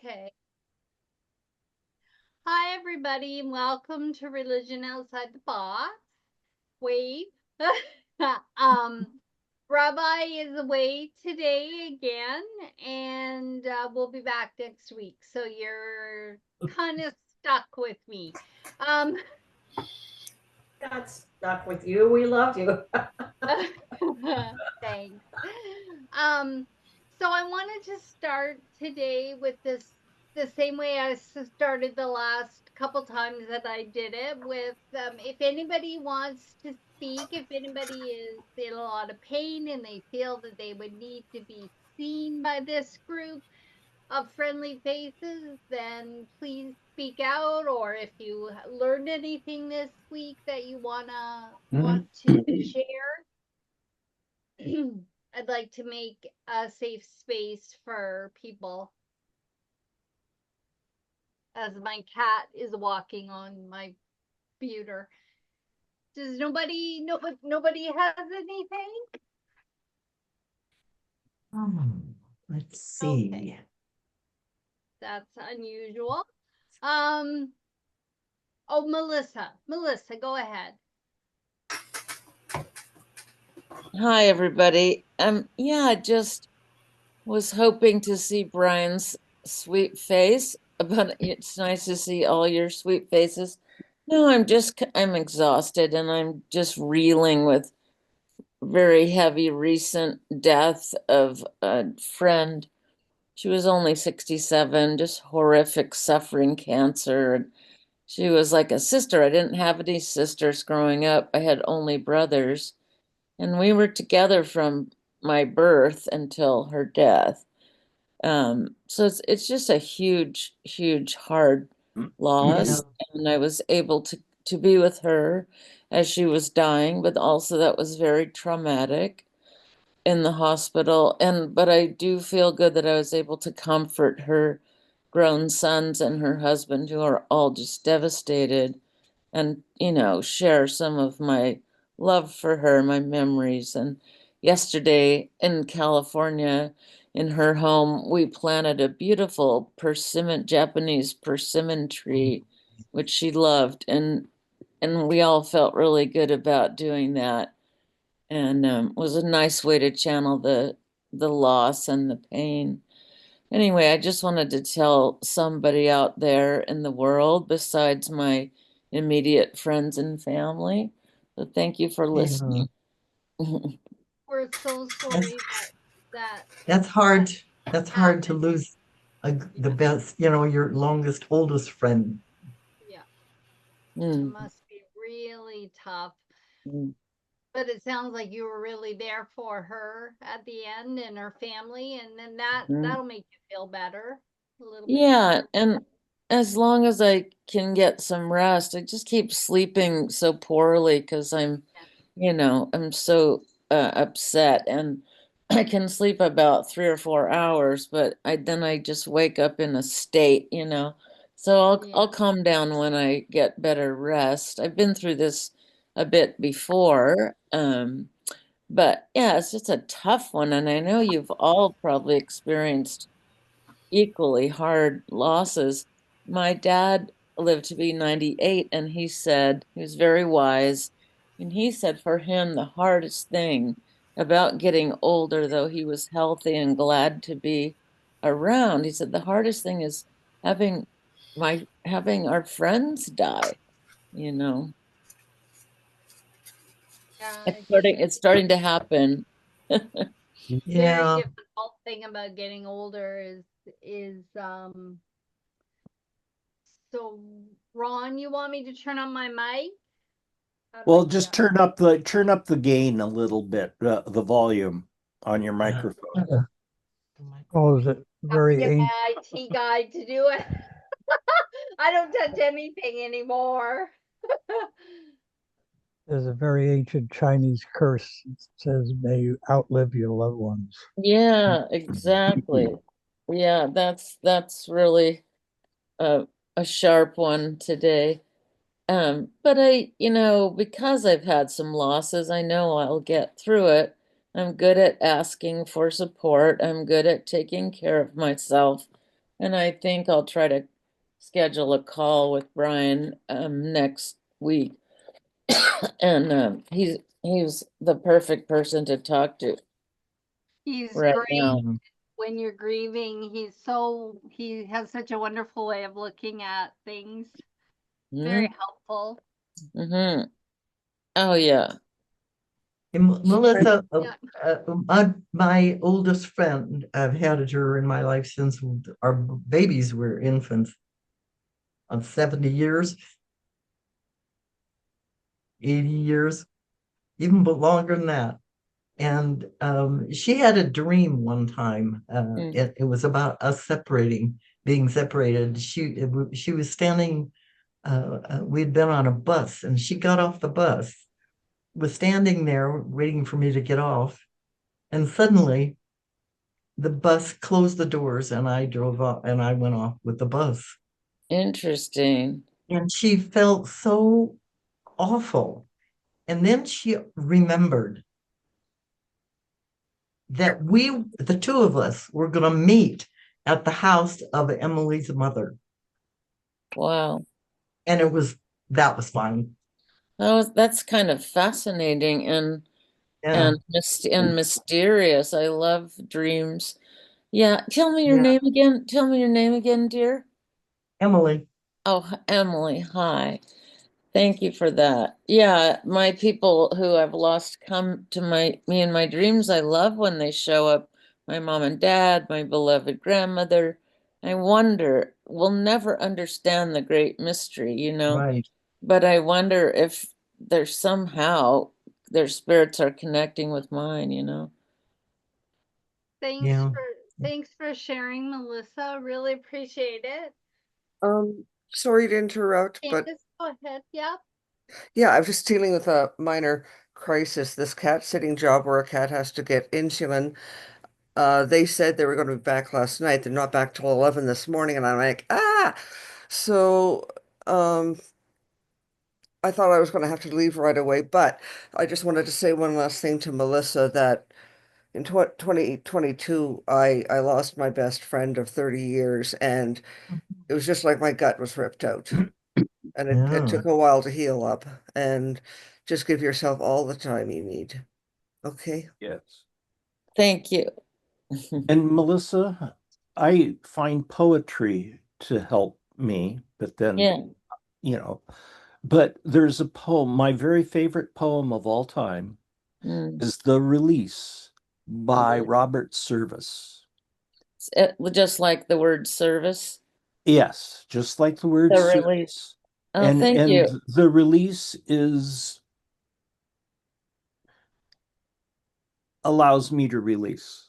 Okay. Hi, everybody, and welcome to Religion Outside the Box. Wave. um, Rabbi is away today again, and we'll be back next week. So you're kind of stuck with me. Um, Got stuck with you. We loved you. thanks. Um, so I wanted to start today with this the same way I started the last couple times that I did it with if anybody wants to speak, if anybody is in a lot of pain and they feel that they would need to be seen by this group of friendly faces, then please speak out. Or if you learned anything this week that you want to share, I'd like to make a safe space for people as my cat is walking on my computer. Does nobody has anything? Let's Okay, see. that's unusual. Um, oh, Melissa, go ahead. Hi, everybody. Yeah, I just was hoping to see Brian's sweet face, but it's nice to see all your sweet faces. No, I'm exhausted and I'm just reeling with very heavy recent death of a friend. She was only 67, just horrific suffering cancer. She was like a sister. I didn't have any sisters growing up. I had only brothers. And we were together from my birth until her death. So it's just a huge, huge, hard loss. And I was able to be with her as she was dying, but also that was very traumatic in the hospital. But I do feel good that I was able to comfort her grown sons and her husband, who are all just devastated, and share some of my love for her, my memories. And yesterday in California, in her home, we planted a beautiful Japanese persimmon tree, which she loved, and we all felt really good about doing that. And was a nice way to channel the loss and the pain. Anyway, I just wanted to tell somebody out there in the world besides my immediate friends and family. So thank you for listening. We're so sorry that That's hard. That's hard to happened. lose the best, your longest, oldest friend. Yeah, it Mm, must be really tough. mm. But it sounds like you were really there for her at the end and her family, and then Mm. that'll make you feel better, a little bit Yeah, better. and as long as I can get some rest, I just keep sleeping so poorly because I'm so upset, and I can sleep about 3 or 4 hours, but I just wake up in a state. So I'll Yeah. calm down when I get better rest. I've been through this a bit before, but yeah, it's just a tough one, and I know you've all probably experienced equally hard losses. My dad lived to be 98, and he was very wise, and he said for him the hardest thing about getting older, though he was healthy and glad to be around, he said the hardest thing is having having our friends die, you know. Yeah, It's starting to happen. very Yeah. difficult thing about getting older is so Ron, you want me to turn on my mic? How do I Well, do just that? turn up the gain a little bit, the volume on your microphone. Oh, is it Have to very get ancient? my IT guy to do it. I don't touch anything anymore. There's a very ancient Chinese curse that says, "May you outlive your loved ones." Yeah, exactly. Yeah, that's really a a sharp one today. But because I've had some losses, I know I'll get through it. I'm good at asking for support. I'm good at taking care of myself. And I think I'll try to schedule a call with Brian next week. And he's the perfect person to talk to He's right great now. Mhm. when you're grieving. He has such a wonderful way of looking at things. Very helpful. Mm-hmm. Oh yeah. And Melissa, Yeah. my oldest friend, I've had her in my life since our babies were infants, on 70 years, 80 years, even longer than that. And she had a dream one time. Mm. It was about us being separated. She was standing. We'd been on a bus, and she got off the bus, was standing there waiting for me to get off, and suddenly the bus closed the doors, and I drove off, and I went off with the bus. Interesting. And she felt so awful. And then she remembered that the two of us, were going to meet at the house of Emily's mother. Wow. And that was fun. Oh, that's kind of fascinating Yeah. and mysterious. I love dreams. Yeah, tell me your Yeah. name again. Tell me your name again, dear. Emily. Oh, Emily. Hi. Thank you for that. Yeah, my people who I've lost come to me in my dreams. I love when they show up. My mom and dad, my beloved grandmother. I wonder, we'll never understand the great mystery, Right. but I wonder if there's somehow their spirits are connecting with mine. Thanks Yeah. for thanks for sharing, Melissa. Really appreciate it. Sorry to interrupt, but Candace, go ahead. Yep. yeah, I'm just dealing with a minor crisis. This cat sitting job where a cat has to get insulin. They said they were going to be back last night. They're not back till 11 this morning, and I'm like, ah. So, um, I thought I was going to have to leave right away, but I just wanted to say one last thing to Melissa that in 2022, I lost my best friend of 30 years, and it was just like my gut was ripped out. And it Yeah. took a while to heal up, and just give yourself all the time you need. Okay. Yes. Thank you. And Melissa, I find poetry to help me, but then, Yeah. you know, but there's a poem, my very favorite poem of all time Mm. is The Release by Robert Service. Just like the word service. Yes, just like the word The release. service. Oh, And thank you. the release is allows me to release.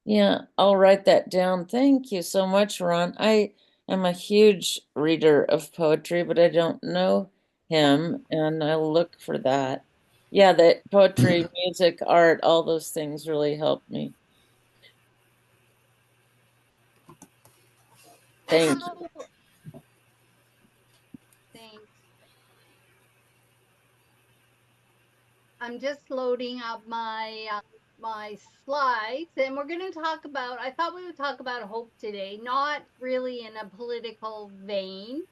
Yeah, I'll write that down. Thank you so much, Ron. I am a huge reader of poetry, but I don't know him, and I'll look for that. Yeah, that poetry, music, art, all those things really help me. Thank you. Oh, thanks. I'm just loading up my slides, and we're going to talk about. I thought we would talk about hope today, not really in a political vein.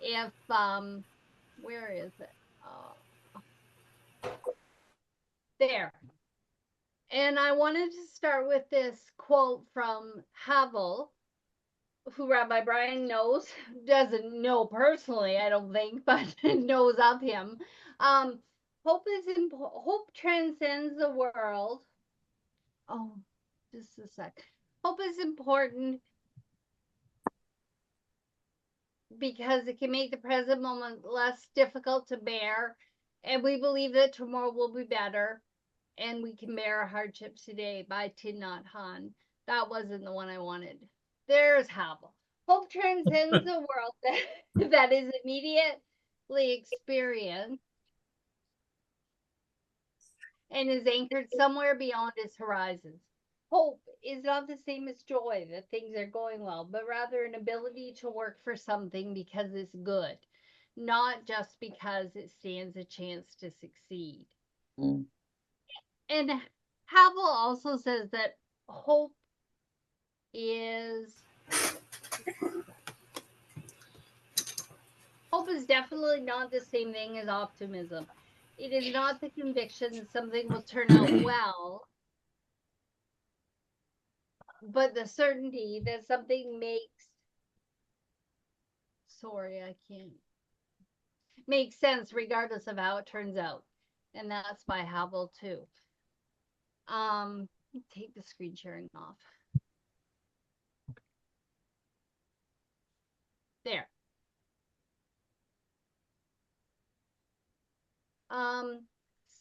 If where is it? There. And I wanted to start with this quote from Havel, who Rabbi Brian knows, doesn't know personally, I don't think, but knows of him. Um, hope transcends the world. Oh, just a sec. Hope is important because it can make the present moment less difficult to bear, and we believe that tomorrow will be better, and we can bear our hardships today by Thich Nhat Hanh. That wasn't the one I wanted. There's Havel. Hope transcends the world that is immediately experienced and is anchored somewhere beyond its horizons. Hope is not the same as joy that things are going well, but rather an ability to work for something because it's good, not just because it stands a chance to succeed. Mm. And Havel also says that hope is is definitely not the same thing as optimism. It is not the conviction that something will turn out well, but the certainty that something makes sense regardless of how it turns out. And that's by Havel too. Take the screen sharing off. There.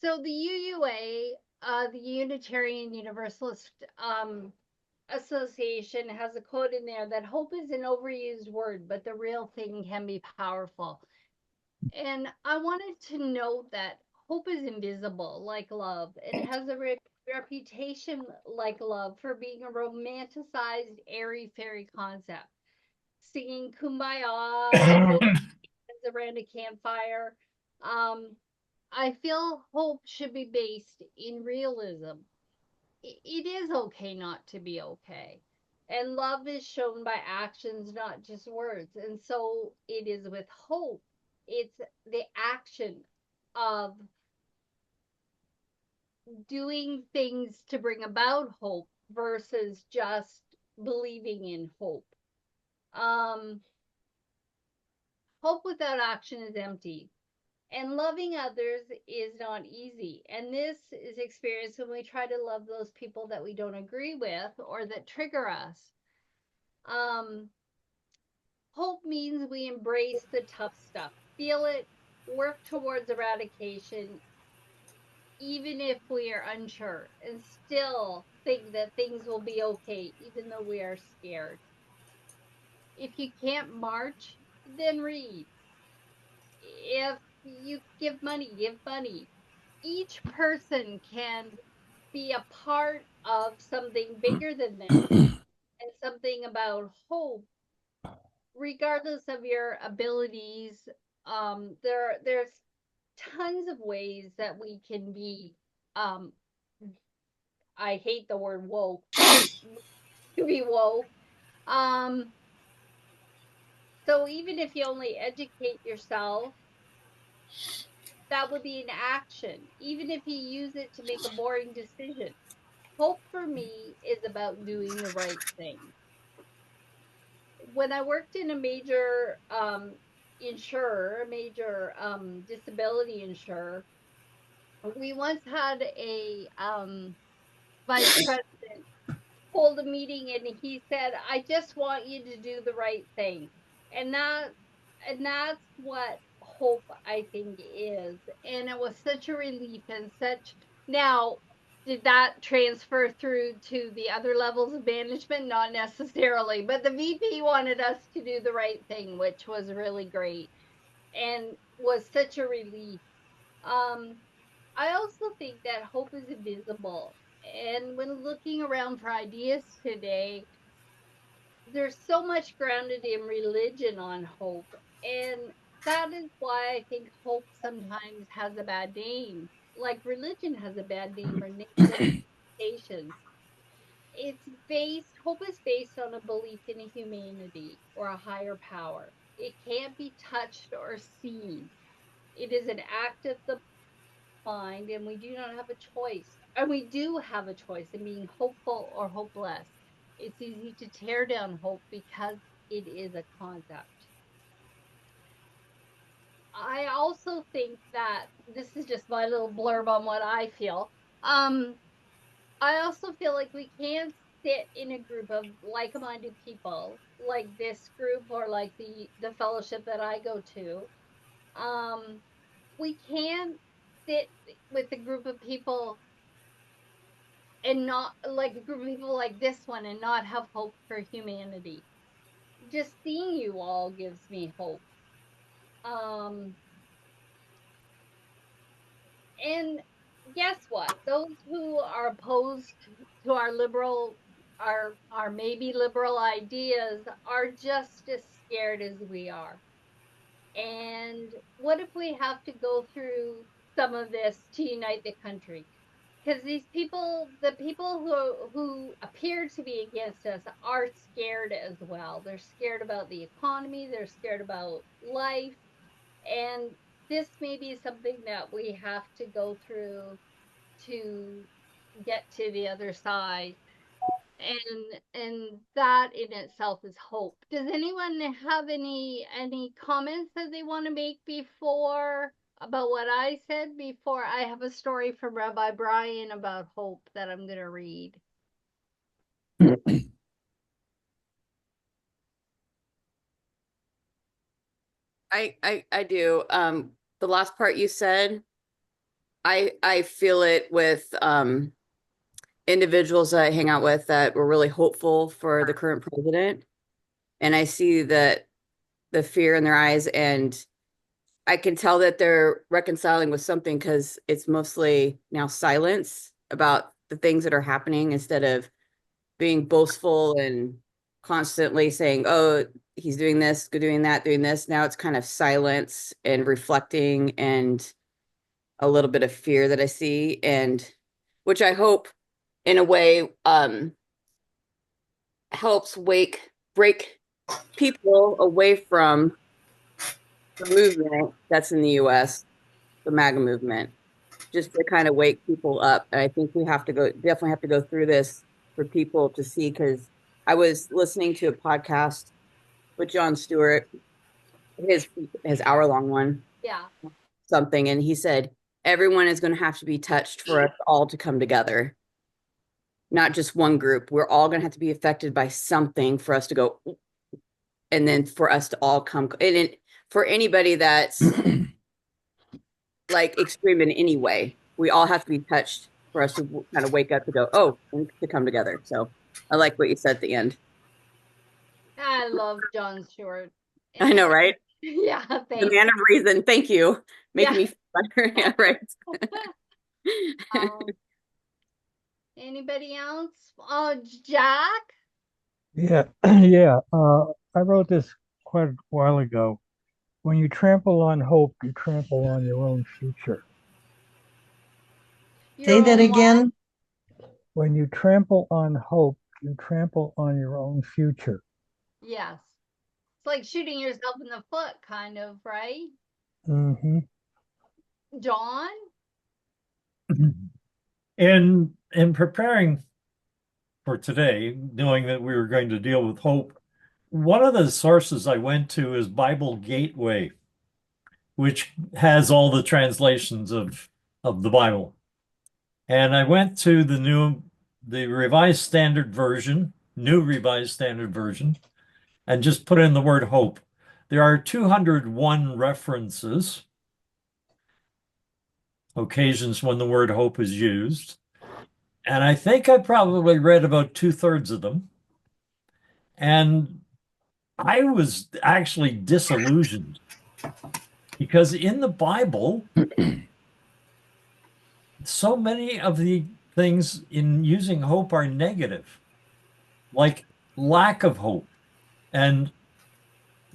So the UUA, the Unitarian Universalist Association, has a quote in there that hope is an overused word, but the real thing can be powerful. And I wanted to note that hope is invisible, like love, and has a reputation, like love, for being a romanticized, airy fairy concept. Singing kumbaya, holding hands around a campfire. Um, I feel hope should be based in realism. It is okay not to be okay. And love is shown by actions, not just words. And so it is with hope. It's the action of doing things to bring about hope versus just believing in hope. Hope without action is empty. And loving others is not easy. And this is experienced when we try to love those people that we don't agree with or that trigger us. Hope means we embrace the tough stuff, feel it, work towards eradication, even if we are unsure, and still think that things will be okay, even though we are scared. If you can't march, then read. If you give money, give money. Each person can be a part of something bigger than them and something about hope, regardless of your abilities. There's tons of ways that we can be. Um, I hate the word woke, but to be woke. Um, so even if you only educate yourself, that would be an action. Even if you use it to make a boring decision, hope for me is about doing the right thing. When I worked in a major insurer, a major disability insurer, we once had a vice president hold a meeting and he said, I just want you to do the right thing. And that's what hope, I think, is. And it was such a relief and such. Now, did that transfer through to the other levels of management? Not necessarily, but the VP wanted us to do the right thing, which was really great and was such a relief. Um, I also think that hope is invisible. And when looking around for ideas today, there's so much grounded in religion on hope. And that is why I think hope sometimes has a bad name. Like religion has a bad name or negative connotations. Hope is based on a belief in a humanity or a higher power. It can't be touched or seen. It is an act of the mind, and we do not have a choice. And we do have a choice in being hopeful or hopeless. It's easy to tear down hope because it is a concept. I also think that this is just my little blurb on what I feel. I also feel like we can't sit in a group of like-minded people like this group or like the fellowship that I go to. We can't sit with a group of people and not like a group of people like this one and not have hope for humanity. Just seeing you all gives me hope. Um, and guess what? Those who are opposed to our our maybe liberal ideas are just as scared as we are. And what if we have to go through some of this to unite the country? Because these people, the people who appear to be against us, are scared as well. They're scared about the economy. They're scared about life. And this may be something that we have to go through to get to the other side. And that in itself is hope. Does anyone have any comments that they want to make before about what I said before? I have a story from Rabbi Brian about hope that I'm going to read. I do. The last part you said, I feel it with individuals that I hang out with that were really hopeful for the current president. And I see that the fear in their eyes, and I can tell that they're reconciling with something because it's mostly now silence about the things that are happening instead of being boastful and constantly saying, oh, he's doing this, doing that, doing this. Now it's kind of silence and reflecting and a little bit of fear that I see, and which I hope in a way helps break people away from the movement that's in the US, the MAGA movement, just to kind of wake people up. And I think we have to definitely have to go through this for people to see, because I was listening to a podcast with Jon Stewart, his hour-long one, Yeah. something, and he said everyone is going to have to be touched for us all to come together, not just one group. We're all going to have to be affected by something for us to go, and then for us to all come. And for anybody that's like extreme in any way, we all have to be touched for us to kind of wake up to go, oh, we need to come together. So I like what you said at the end. I love Jon Stewart. I know, right? Yeah, The thanks. man of reason. Thank you. Making me feel better. Yeah, right. Anybody else? Oh, Jack? Yeah, yeah. I wrote this quite a while ago. When you trample on hope, you trample on your own future. Your Say that own what? again. When you trample on hope, you trample on your own future. Yes. It's like shooting yourself in the foot, kind of, right? Mm-hmm. John? In preparing for today, knowing that we were going to deal with hope, one of the sources I went to is Bible Gateway, which has all the translations of the Bible. And I went to the Revised Standard Version, New Revised Standard Version, and just put in the word hope. There are 201 references, occasions when the word hope is used. And I think I probably read about 2/3 of them. And I was actually disillusioned because in the Bible, so many of the things in using hope are negative, like lack of hope and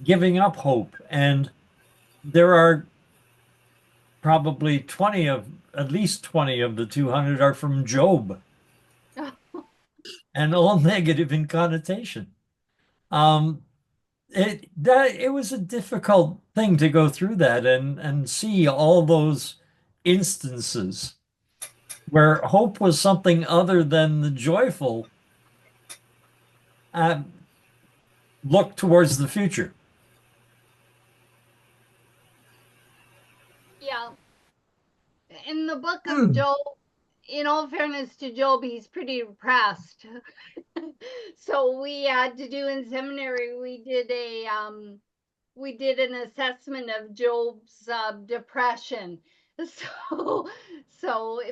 giving up hope. And there are probably at least 20 of the 200 are from Job, and all negative in connotation. Um, it was a difficult thing to go through that and see all those instances where hope was something other than the joyful look towards the future. Yeah. In the book of Job, in all fairness to Job, he's pretty depressed. So we had to do in seminary, we did an assessment of Job's depression. So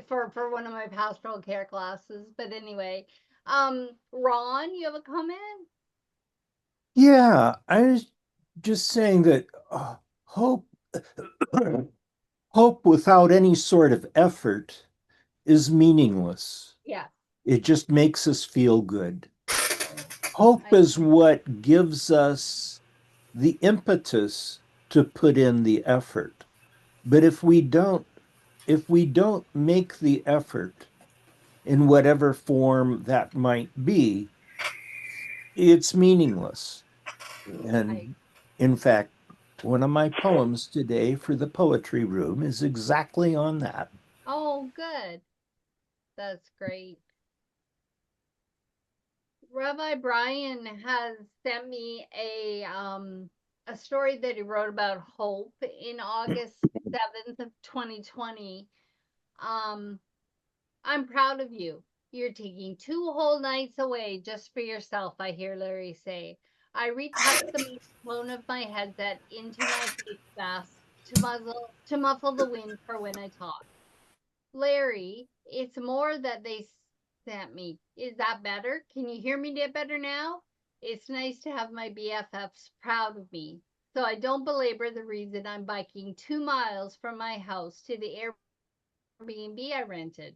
for one of my pastoral care classes. But anyway, Ron, you have a comment? Yeah, I was just saying that hope hope without any sort of effort is meaningless. Yeah. It just makes us feel good. Hope is what gives us the impetus to put in the effort. But if we don't make the effort in whatever form that might be, it's meaningless. And in fact, One of my poems today for the poetry room is exactly on that. Oh, good. That's great. Rabbi Brian has sent me a story that he wrote about hope in August 7th of 2020. Um, I'm proud of you. You're taking 2 whole nights away just for yourself, I hear Larry say. I retucked the microphone of my headset into my face mask to muffle the wind for when I talk. Larry, it's more that they sent me. Is that better? Can you hear me better now? It's nice to have my BFFs proud of me. So I don't belabor the reason I'm biking 2 miles from my house to the Airbnb I rented.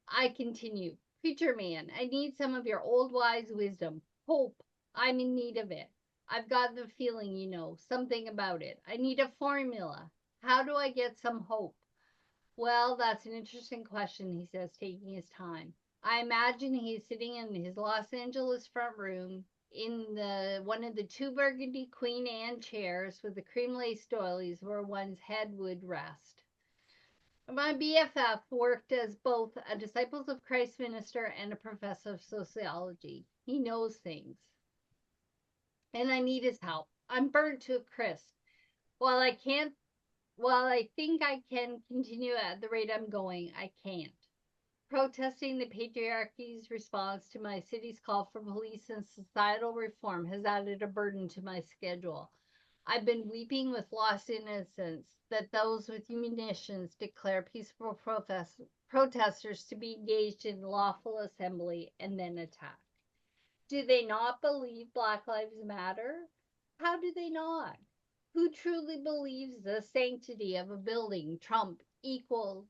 I continue. Preacher man, I need some of your old wise wisdom. Hope. I'm in need of it. I've got the feeling, something about it. I need a formula. How do I get some hope? Well, that's an interesting question, he says, taking his time. I imagine he's sitting in his Los Angeles front room in one of the 2 burgundy Queen Anne chairs with the cream lace doilies where one's head would rest. My BFF worked as both a Disciples of Christ minister and a professor of sociology. He knows things. And I need his help. I'm burnt to a crisp. While I think I can continue at the rate I'm going, I can't. Protesting the patriarchy's response to my city's call for police and societal reform has added a burden to my schedule. I've been weeping with lost innocence that those with munitions declare peaceful protesters to be engaged in lawful assembly and then attack. Do they not believe Black Lives Matter? How do they not? Who truly believes the sanctity of a building trumps equal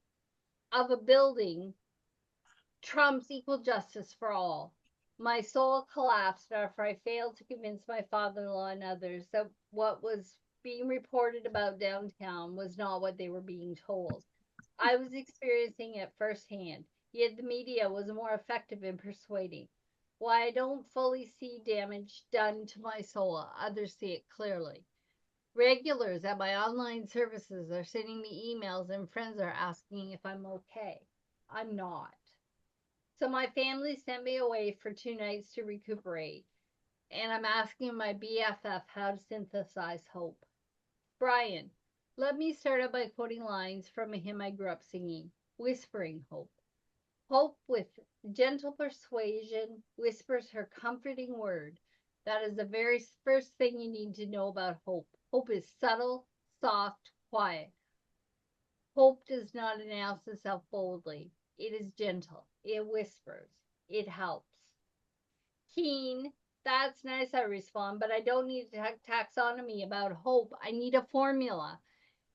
justice for all? My soul collapsed after I failed to convince my father-in-law and others that what was being reported about downtown was not what they were being told. I was experiencing it firsthand, yet the media was more effective in persuading. While I don't fully see damage done to my soul, others see it clearly. Regulars at my online services are sending me emails and friends are asking if I'm okay. I'm not. So my family sent me away for 2 nights to recuperate, and I'm asking my BFF how to synthesize hope. Brian, let me start out by quoting lines from a hymn I grew up singing, Whispering Hope. Hope with gentle persuasion whispers her comforting word. That is the very first thing you need to know about hope. Hope is subtle, soft, quiet. Hope does not announce itself boldly. It is gentle. It whispers. It helps. Keen, that's nice, I respond, but I don't need a taxonomy about hope. I need a formula.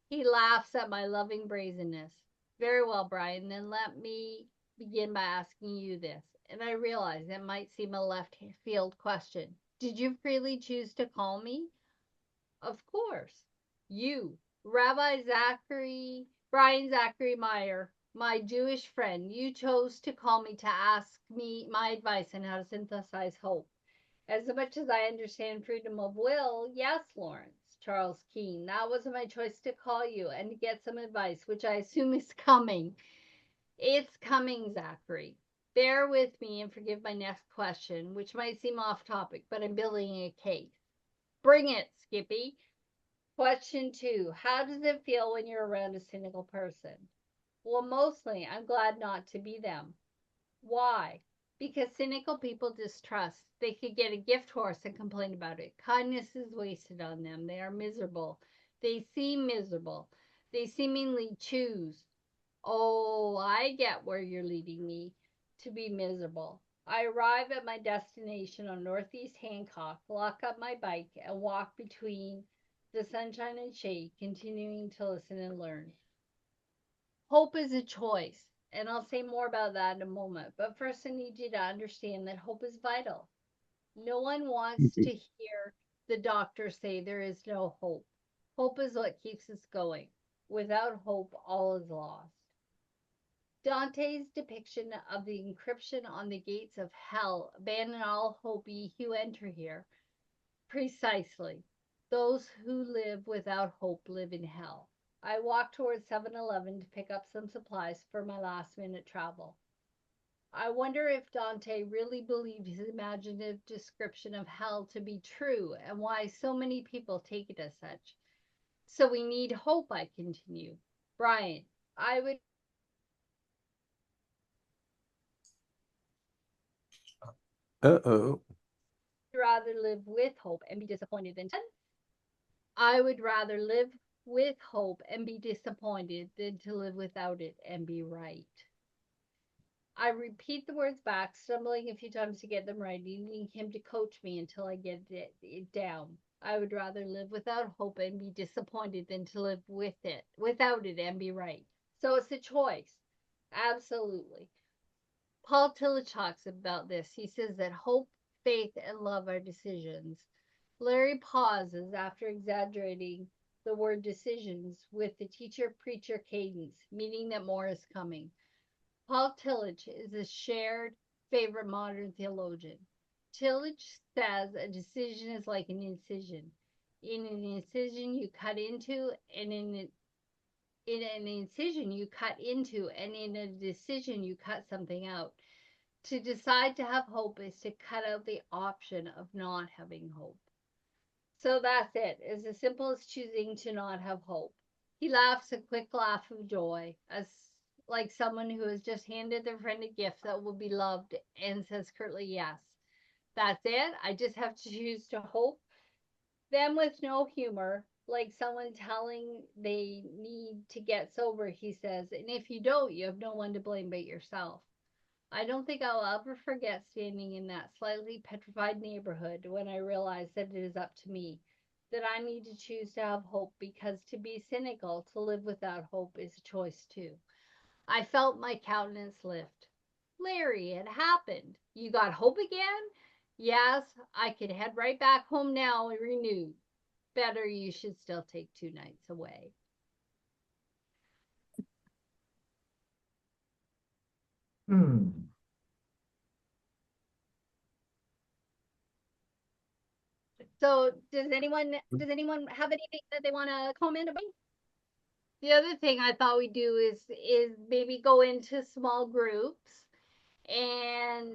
He laughs at my loving brazenness. Very well, Brian, then let me begin by asking you this. And I realize it might seem a left field question. Did you freely choose to call me? Of course. You, Brian Zachary Meyer, my Jewish friend, you chose to call me to ask me my advice on how to synthesize hope. As much as I understand freedom of will, yes, Lawrence, Charles Keene, that wasn't my choice to call you and to get some advice, which I assume is coming. It's coming, Zachary. Bear with me and forgive my next question, which might seem off topic, but I'm building a case. Bring it, Skippy. Question 2. How does it feel when you're around a cynical person? Well, mostly, I'm glad not to be them. Why? Because cynical people distrust. They could get a gift horse and complain about it. Kindness is wasted on them. They are miserable. They seem miserable. They seemingly choose. Oh, I get where you're leading me, to be miserable. I arrive at my destination on Northeast Hancock, lock up my bike, and walk between the sunshine and shade, continuing to listen and learn. Hope is a choice, and I'll say more about that in a moment. But first, I need you to understand that hope is vital. No one wants to hear the doctor say there is no hope. Hope is what keeps us going. Without hope, all is lost. Dante's depiction of the inscription on the gates of hell, abandon all hope ye who enter here. Precisely. Those who live without hope live in hell. I walked towards 7-Eleven to pick up some supplies for my last minute travel. I wonder if Dante really believed his imaginative description of hell to be true and why so many people take it as such. So we need hope, I continue. Brian, I would Uh-oh. rather live with hope and be disappointed than I would rather live with hope and be disappointed than to live without it and be right. I repeat the words back, stumbling a few times to get them right, needing him to coach me until I get it down. I would rather live without hope and be disappointed than to live without it and be right. So it's a choice. Absolutely. Paul Tillich talks about this. He says that hope, faith, and love are decisions. Larry pauses after exaggerating the word decisions with the teacher preacher cadence, meaning that more is coming. Paul Tillich is a shared favorite modern theologian. Tillich says a decision is like an incision. In an incision, you cut into, and in an incision, you cut into, and in a decision, you cut something out. To decide to have hope is to cut out the option of not having hope. So that's it. It's as simple as choosing to not have hope. He laughs a quick laugh of joy, as like someone who has just handed their friend a gift that will be loved and says curtly, yes. That's it. I just have to choose to hope. Then, with no humor, like someone telling they need to get sober, he says, and if you don't, you have no one to blame but yourself. I don't think I'll ever forget standing in that slightly petrified neighborhood when I realized that it is up to me, that I need to choose to have hope, because to be cynical, to live without hope, is a choice too. I felt my countenance lift. Larry, it happened. You got hope again? Yes, I could head right back home now renewed. Better you should still take 2 nights away. Hmm. So does anyone have anything that they want to comment about? The other thing I thought we'd do is maybe go into small groups and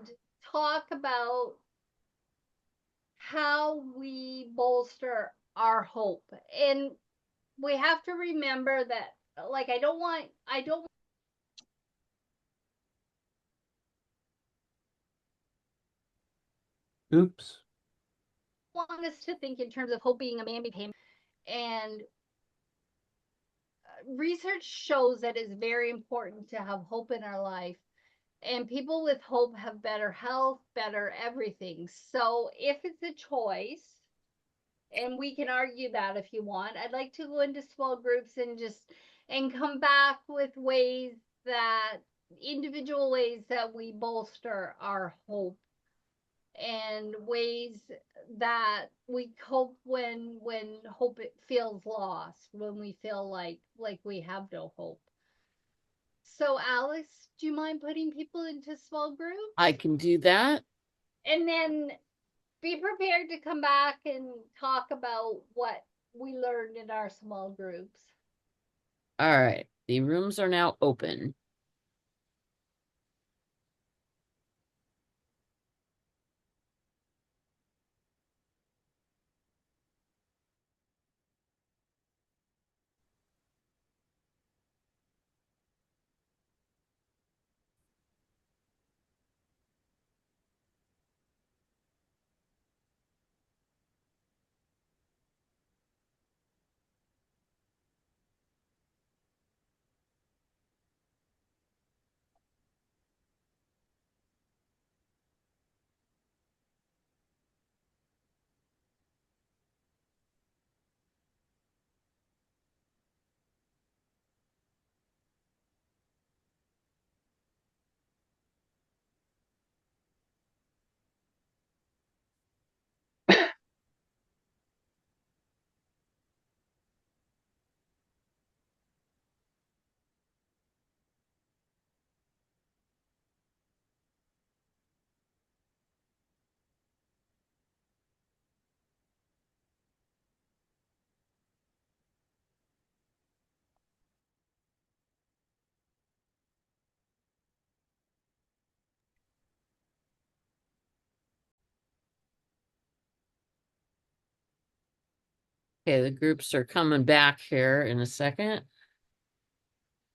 talk about how we bolster our hope. And we have to remember that, like, I don't Oops. want us to think in terms of hope being a man became, and research shows that it's very important to have hope in our life, and people with hope have better health, better everything. So if it's a choice, and we can argue that if you want, I'd like to go into small groups and come back with individual ways that we bolster our hope, and ways that we cope when hope it feels lost, when we feel like we have no hope. So Alice, do you mind putting people into small groups? I can do that. And then be prepared to come back and talk about what we learned in our small groups. All right. The rooms are now open. Okay, the groups are coming back here in a second.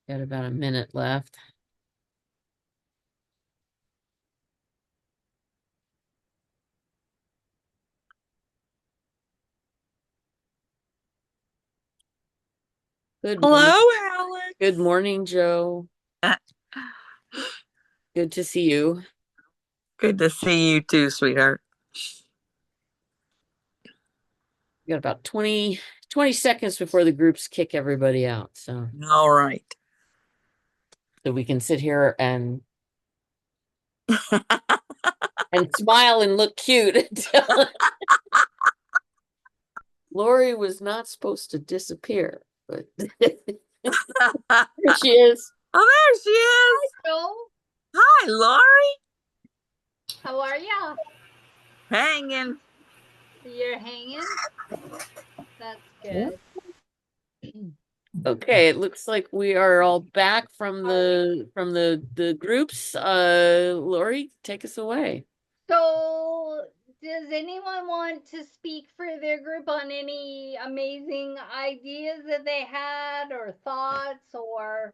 Got about a minute left. Good morning. Hello, Alex. Good morning, Joe. Good to see you. Good to see you too, sweetheart. We got about 20 seconds before the groups kick everybody out. So All right. we can sit here and smile and look cute until Lori was not supposed to disappear, but there she is. Oh, there she is. Joe, Hi, Lori. how are ya? Hanging. You're hanging? That's good. Okay, it looks like we are all back from the groups. Lori, take us away. So, does anyone want to speak for their group on any amazing ideas that they had or thoughts, or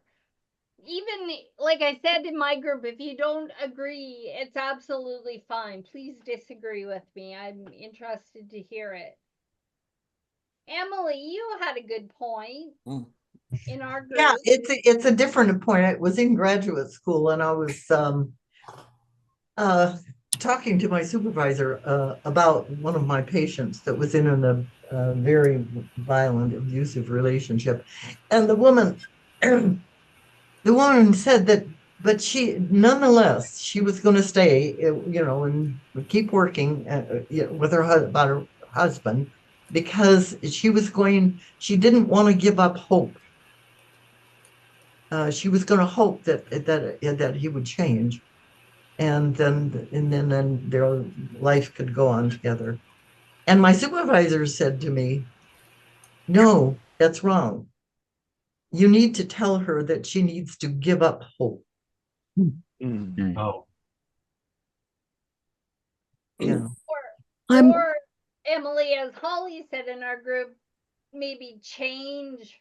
even like I said in my group, if you don't agree, it's absolutely fine. Please disagree with me. I'm interested to hear it. Emily, you had a good point in our group. Yeah, it's a different point. I was in graduate school and I was talking to my supervisor about one of my patients that was in a very violent, abusive relationship, and the woman said that, but she nonetheless she was going to stay, and keep working with about her husband because she didn't want to give up hope. She was going to hope that he would change, and then their life could go on together. And my supervisor said to me, "No, that's wrong. You need to tell her that she needs to give up hope." Oh, Yeah. Or Emily, as Holly said in our group, maybe change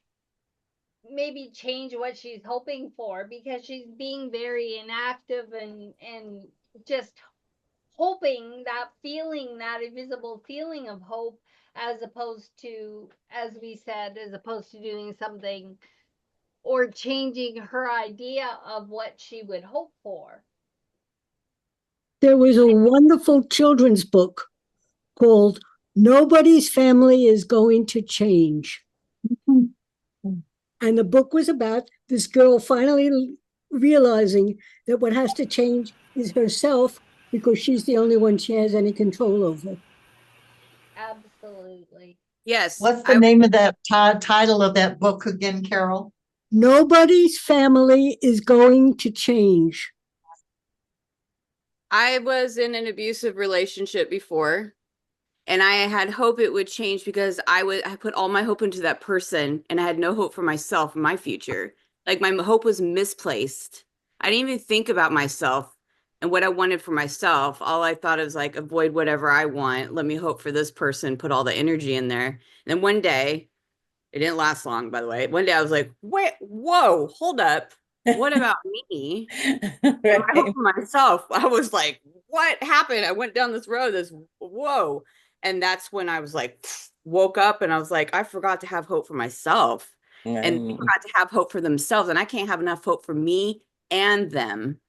what she's hoping for, because she's being very inactive and just hoping, that feeling, that invisible feeling of hope, as opposed to, as we said, as opposed to doing something or changing her idea of what she would hope for. There was a wonderful children's book called Nobody's Family is Going to Change. And the book was about this girl finally realizing that what has to change is herself, because she's the only one she has any control over. Absolutely. Yes. What's the name of that title of that book again, Carol? Nobody's Family is Going to Change. I was in an abusive relationship before, and I had hope it would change because I put all my hope into that person, and I had no hope for myself and my future. Like, my hope was misplaced. I didn't even think about myself and what I wanted for myself. All I thought was like, avoid whatever I want. Let me hope for this person, put all the energy in there. And then one day, it didn't last long, by the way. One day I was like, wait, whoa, hold up. What about me? And I hope for myself. I was like, what happened? I went down this road, whoa. And that's when I was like, woke up and I was like, I forgot to have hope for myself. And they forgot to have hope for themselves. And I can't have enough hope for me and them.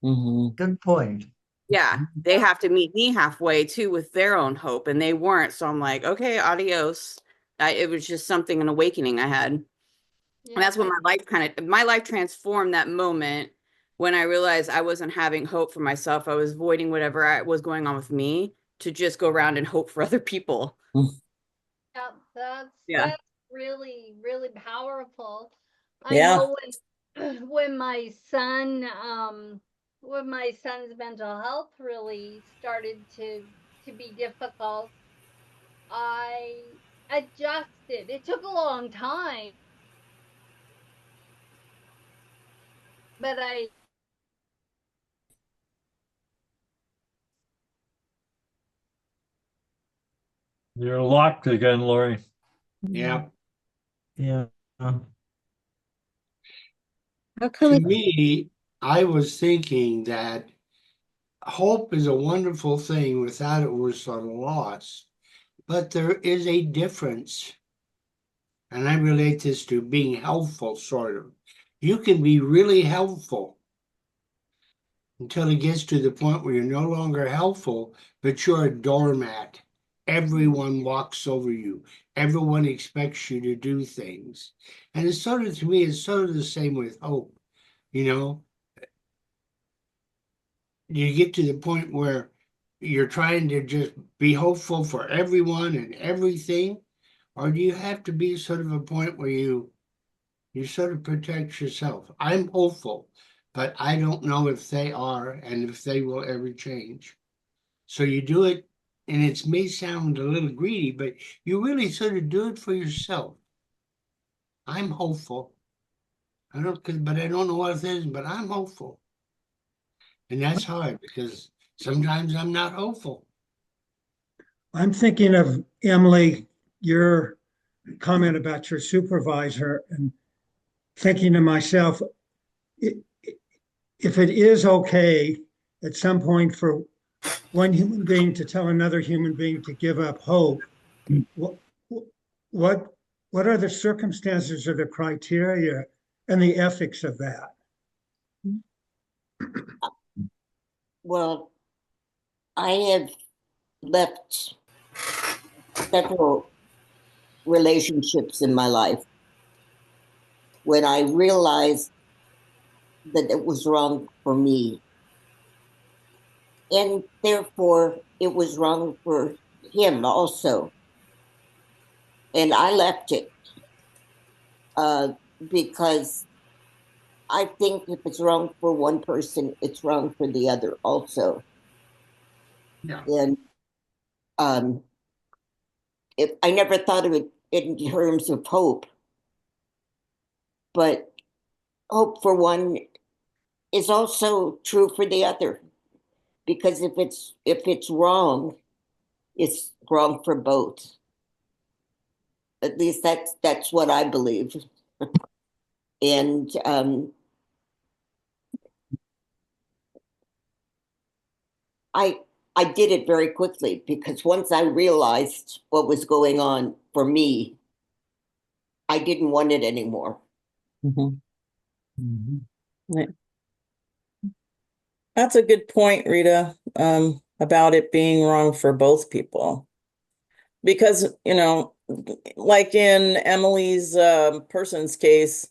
Good point. Yeah, they have to meet me halfway too with their own hope, and they weren't. So I'm like, okay, adios. It was just something, an awakening I had. Yeah, and that's when my life transformed that moment when I realized I wasn't having hope for myself. I was voiding whatever was going on with me to just go around and hope for other people. Yeah, that's really, really powerful. I Yeah. know when my son's mental health really started to be difficult, I adjusted. It took a long time, but I You're locked again, Lori. Yeah. Yeah. How To come it, me, I was thinking that hope is a wonderful thing. Without it, we're sort of lost. But there is a difference. And I relate this to being helpful, sort of. You can be really helpful until it gets to the point where you're no longer helpful, but you're a doormat. Everyone walks over you. Everyone expects you to do things. And it's sort of, to me, it's sort of the same with hope. You know, you get to the point where you're trying to just be hopeful for everyone and everything, or do you have to be sort of a point where you sort of protect yourself? I'm hopeful, but I don't know if they are and if they will ever change. So you do it, and it may sound a little greedy, but you really sort of do it for yourself. I'm hopeful. But I don't know what it is, but I'm hopeful. And that's hard because sometimes I'm not hopeful. I'm thinking of Emily, your comment about your supervisor, and thinking to myself, if it is okay at some point for one human being to tell another human being to give up hope, what what what are the circumstances or the criteria and the ethics of that? Well, I have left several relationships in my life when I realized that it was wrong for me. And therefore, it was wrong for him also. And I left it because I think if it's wrong for one person, it's wrong for the other also. Yeah. And if I never thought of it in terms of hope, but hope for one is also true for the other, because if it's wrong, it's wrong for both. At least that's what I believe. And I did it very quickly because once I realized what was going on for me, I didn't want it anymore. Right. That's a good point, Rita, about it being wrong for both people. Because, like in Emily's person's case,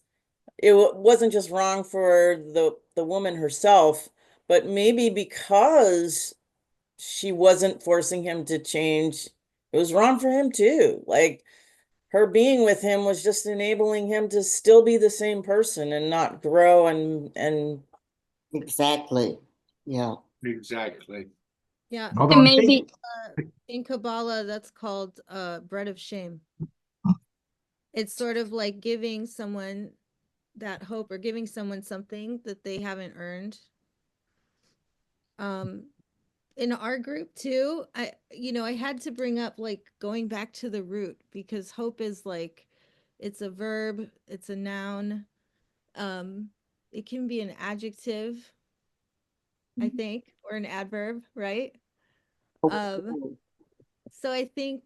it wasn't just wrong for the woman herself, but maybe because she wasn't forcing him to change, it was wrong for him too. Like her being with him was just enabling him to still be the same person and not grow and Exactly. Yeah. Exactly. Yeah. Although And I think maybe In Kabbalah, that's called bread of shame. It's sort of like giving someone that hope or giving someone something that they haven't earned. In our group too, I had to bring up like going back to the root, because hope is like, it's a verb, it's a noun. It can be an adjective, I think, or an adverb, right? So I think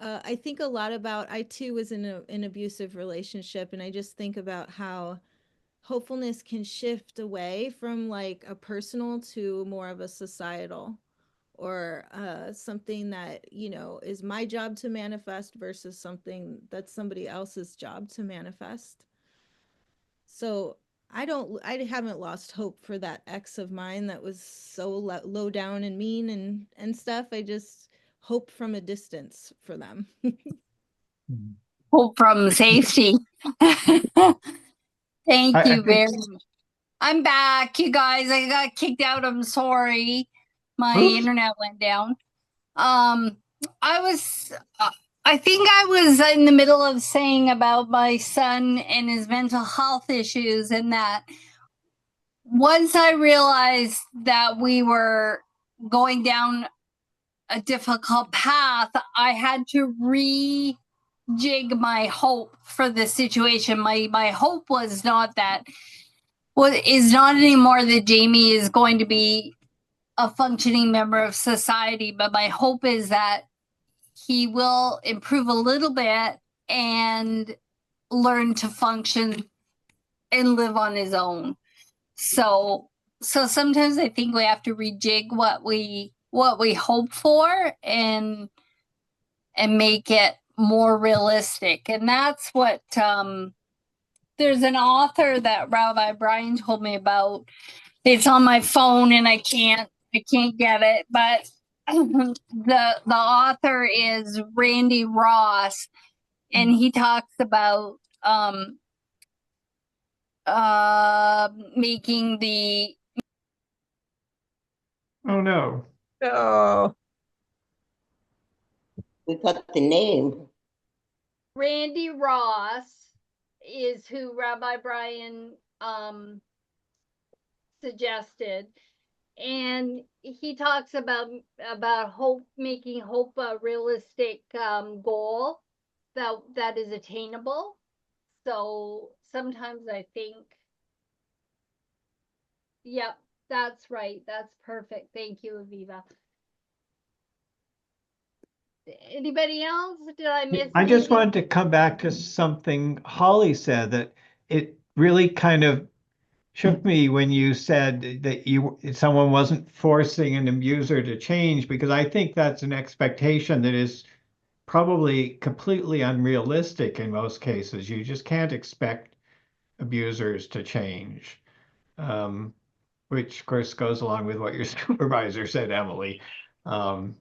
a lot about, I too was in an abusive relationship, and I just think about how hopefulness can shift away from like a personal to more of a societal, or something that is my job to manifest versus something that's somebody else's job to manifest. So I haven't lost hope for that ex of mine that was so low down and mean and stuff. I just hope from a distance for them. hope from safety. Thank you very much. I'm back, you guys. I got kicked out. I'm sorry. My internet went down. I was, I think I was in the middle of saying about my son and his mental health issues, and that once I realized that we were going down a difficult path, I had to rejig my hope for the situation. My hope was not that, well, is not anymore that Jamie is going to be a functioning member of society, but my hope is that he will improve a little bit and learn to function and live on his own. So sometimes I think we have to rejig what we hope for and make it more realistic. And that's what there's an author that Rabbi Brian told me about. It's on my phone and I can't get it, but the author is Randy Ross, and he talks about making the Oh no. Oh, We got the name. Randy Ross is who Rabbi Brian suggested, and he talks about hope, making hope a realistic goal that is attainable. So sometimes I think, yep, that's right, that's perfect. Thank you, Aviva. Anybody else? Did I miss I just anything? wanted to come back to something Holly said, that it really kind of shook me when you said that someone wasn't forcing an abuser to change, because I think that's an expectation that is probably completely unrealistic in most cases. You just can't expect abusers to change, which of course goes along with what your supervisor said, Emily. I've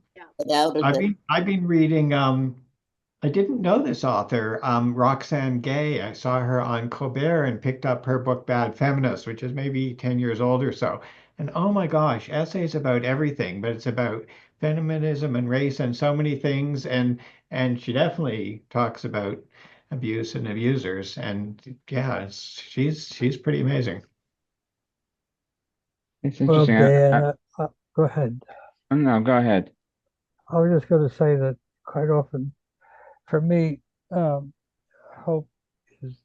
been reading. I didn't know this author, Roxane Gay. I saw her on Colbert and picked up her book Bad Feminist, which is maybe 10 years old or so. And oh my gosh, essays about everything, but it's about feminism and race and so many things. And she definitely talks about abuse and abusers. And yeah, she's pretty amazing. It's Well, interesting. Dan, go ahead. No, go ahead. I was just going to say that quite often, for me, hope is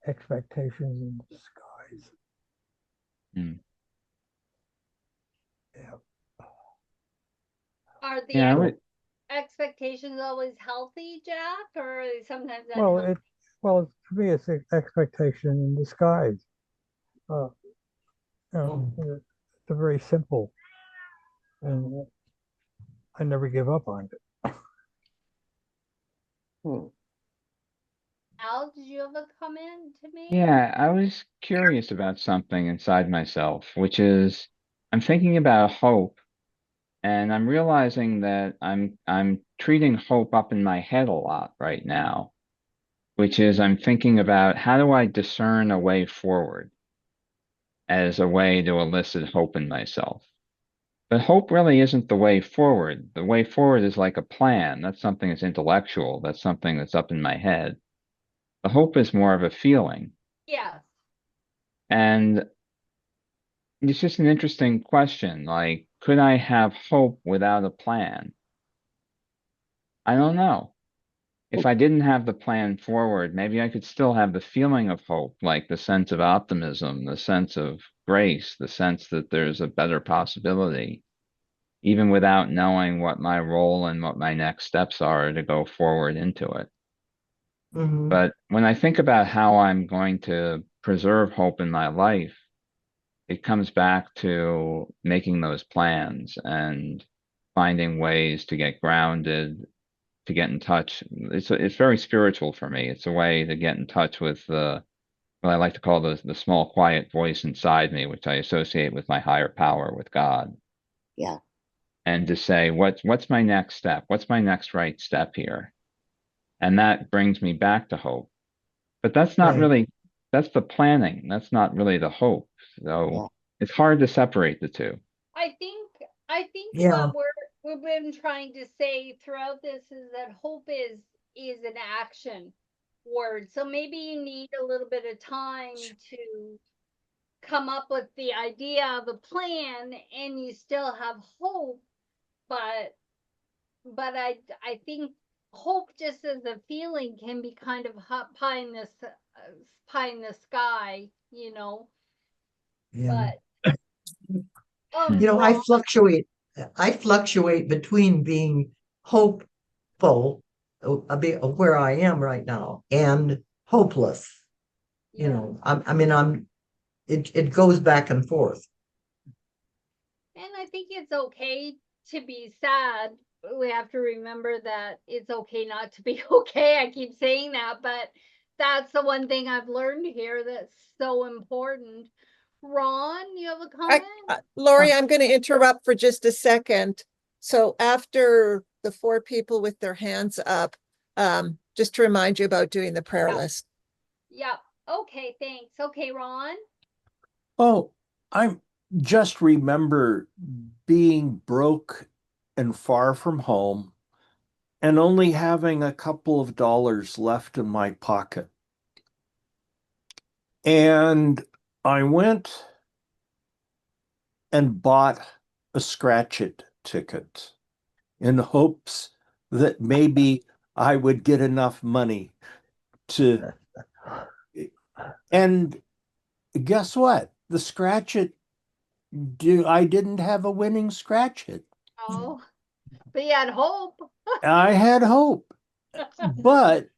expectations in disguise. Mm. Yeah. Are the Yeah, I would, expectations always healthy, Jack, or are they sometimes Well, unhealthy? for me, it's an expectation in disguise. You know, it's very simple, and I never give up on it. Al, did you have a comment to make? yeah, I was curious about something inside myself, which is I'm thinking about hope, and I'm realizing that I'm treating hope up in my head a lot right now, which is I'm thinking about how do I discern a way forward as a way to elicit hope in myself. But hope really isn't the way forward. The way forward is like a plan. That's something that's intellectual. That's something that's up in my head. The hope is more of a feeling. Yes. And it's just an interesting question. Like, could I have hope without a plan? I don't know. If I didn't have the plan forward, maybe I could still have the feeling of hope, like the sense of optimism, the sense of grace, the sense that there's a better possibility, even without knowing what my role and what my next steps are to go forward into it. Mm-hmm. But when I think about how I'm going to preserve hope in my life, it comes back to making those plans and finding ways to get grounded, to get in touch. It's very spiritual for me. It's a way to get in touch with what I like to call the small quiet voice inside me, which I associate with my higher power, with God. Yeah. And to say, what's my next step? What's my next right step here? And that brings me back to hope. But that's not Right. really, that's the planning. That's not really the hope. So it's hard to separate the two. I think Yeah. what we've been trying to say throughout this is that hope is an action word. So maybe you need a little bit of time to come up with the idea of a plan, and you still have hope, but I think hope just as a feeling can be kind of pie in the sky, you know. Yeah. But You know, I Ron, fluctuate between being hopeful, a bit of where I am right now, and hopeless. You yeah. know, it goes back and forth. And I think it's okay to be sad. We have to remember that it's okay not to be okay. I keep saying that, but that's the one thing I've learned here that's so important. Ron, you have a comment? Lori, I'm going to interrupt for just a second. So after the 4 people with their hands up, just to remind you about doing the prayer list. Yeah. Okay, thanks. Okay, Ron. Oh, I'm just remember being broke and far from home and only having a couple of dollars left in my pocket. And I went and bought a scratch it ticket in hopes that maybe I would get enough money to. And guess what? The scratch it, I didn't have a winning scratch it. Oh, but you had hope. I had hope. But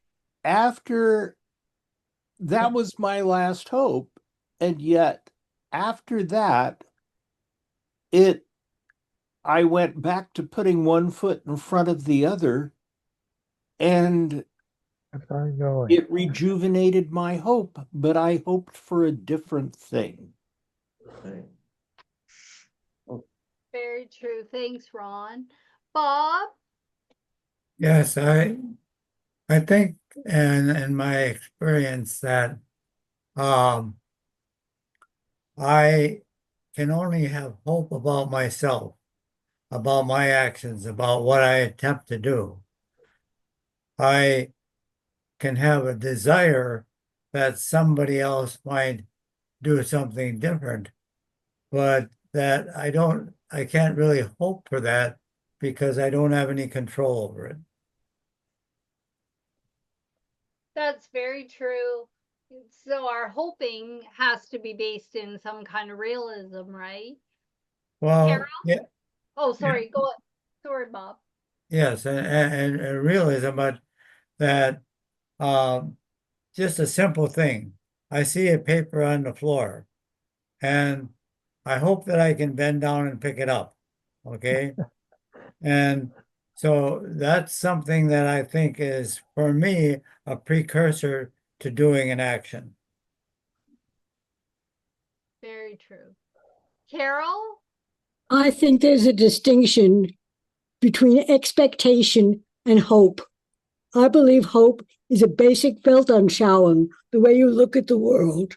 after that was my last hope. And yet after that, I went back to putting one foot in front of the other, and it rejuvenated my hope, but I hoped for a different thing. Very true. Thanks, Ron. Bob? Yes, I think in my experience that I can only have hope about myself, about my actions, about what I attempt to do. I can have a desire that somebody else might do something different, but that I can't really hope for that because I don't have any control over it. That's very true. So our hoping has to be based in some kind of realism, right? Well, Carol? yeah, Oh, yeah, sorry. Go on. Sorry, Bob. yes, and realism, but that um, just a simple thing. I see a paper on the floor, and I hope that I can bend down and pick it up. Okay. And so that's something that I think is, for me, a precursor to doing an action. Very true. Carol? I think there's a distinction between expectation and hope. I believe hope is a basic Weltanschauung, the way you look at the world,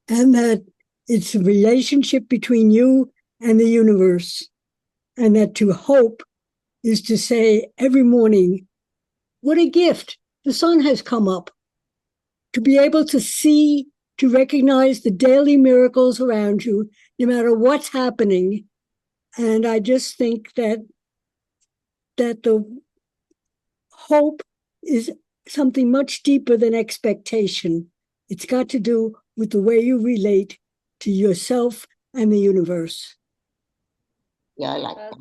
and that it's a relationship between you and the universe, and that to hope is to say every morning, what a gift, the sun has come up. To be able to see, to recognize the daily miracles around you, no matter what's happening. And I just think that the hope is something much deeper than expectation. It's got to do with the way you relate to yourself and the universe. Yeah, I like that.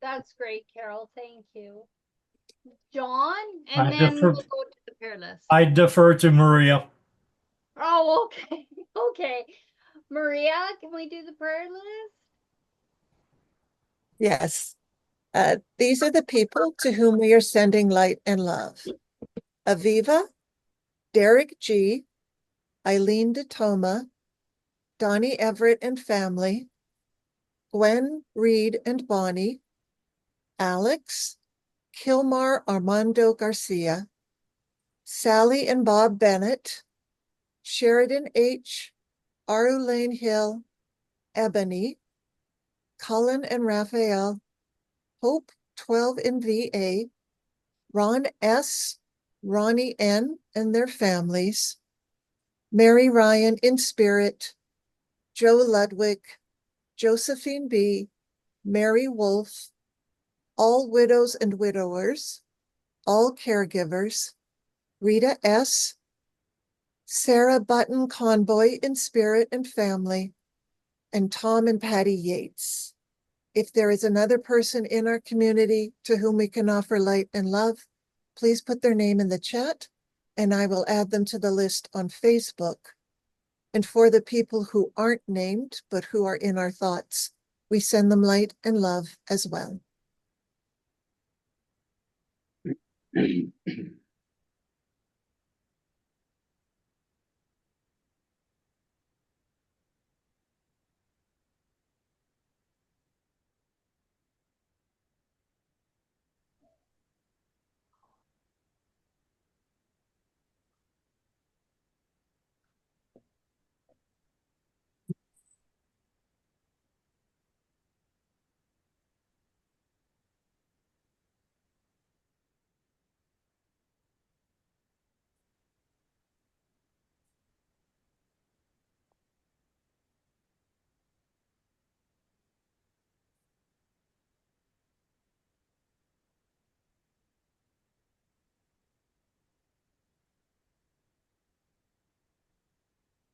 That's great, Carol. Thank you. John? I And then defer- we'll go to the prayer list. I defer to Maria. Oh, okay. Okay. Maria, can we do the prayer list? Yes. These are the people to whom we are sending light and love. Aviva, Derek G., Eileen DeToma, Donnie Everett and family, Gwen, Reed and Bonnie, Alex, Kilmar Armando Garcia, Sally and Bob Bennett, Sheridan H., Aru Lane Hill, Ebony, Cullen and Raphael, Hope 12 in VA, Ron S., Ronnie N. and their families, Mary Ryan in spirit, Joe Ludwig, Josephine B., Mary Wolf, all widows and widowers, all caregivers, Rita S., Sarah Button Convoy in spirit and family, and Tom and Patty Yates. If there is another person in our community to whom we can offer light and love, please put their name in the chat and I will add them to the list on Facebook. And for the people who aren't named, but who are in our thoughts, we send them light and love as well.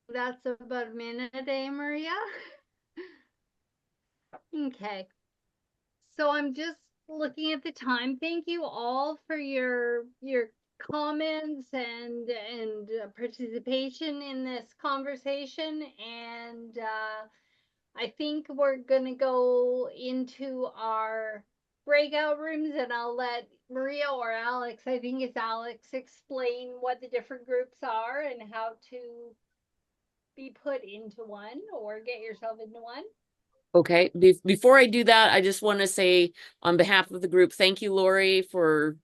That's about a minute, Maria? Okay. So I'm just looking at the time. Thank you all for your comments and participation in this conversation. And I think we're gonna go into our breakout rooms, and I'll let Maria or Alex, I think it's Alex, explain what the different groups are and how to be put into one or get yourself into one. Okay, before I do that, I just want to say on behalf of the group, thank you, Lori, for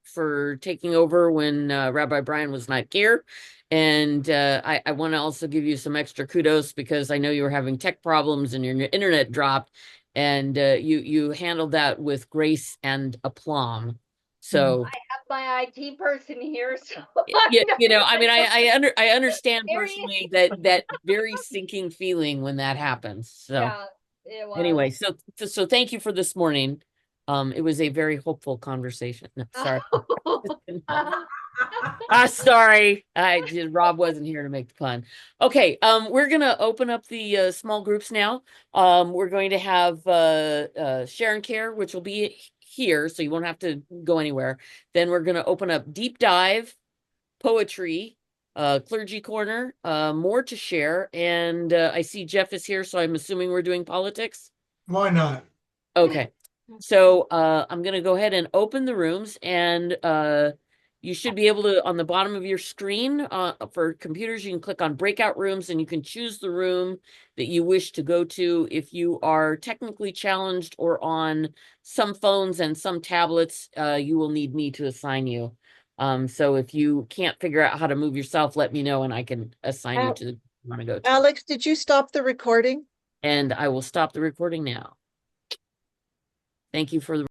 taking over when Rabbi Brian was not here. And I want to also give you some extra kudos because I know you were having tech problems and your internet dropped, and you handled that with grace and aplomb. So I have my IT person here, so yeah, you know, I mean, I understand personally that very sinking feeling when that happens. So yeah, it was. anyway, so thank you for this morning. It was a very hopeful conversation. No, sorry. Sorry. Rob wasn't here to make the pun. Okay, we're gonna open up the small groups now. We're going to have share and care, which will be here, so you won't have to go anywhere. Then we're gonna open up deep dive, poetry, clergy corner, more to share. And I see Jeff is here, so I'm assuming we're doing politics. Why not? Okay. So I'm going to go ahead and open the rooms, and you should be able to, on the bottom of your screen for computers, you can click on breakout rooms and you can choose the room that you wish to go to. If you are technically challenged or on some phones and some tablets, you will need me to assign you. So if you can't figure out how to move yourself, let me know and I can assign you to the you want to go to. Alex, did you stop the recording? And I will stop the recording now. Thank you for the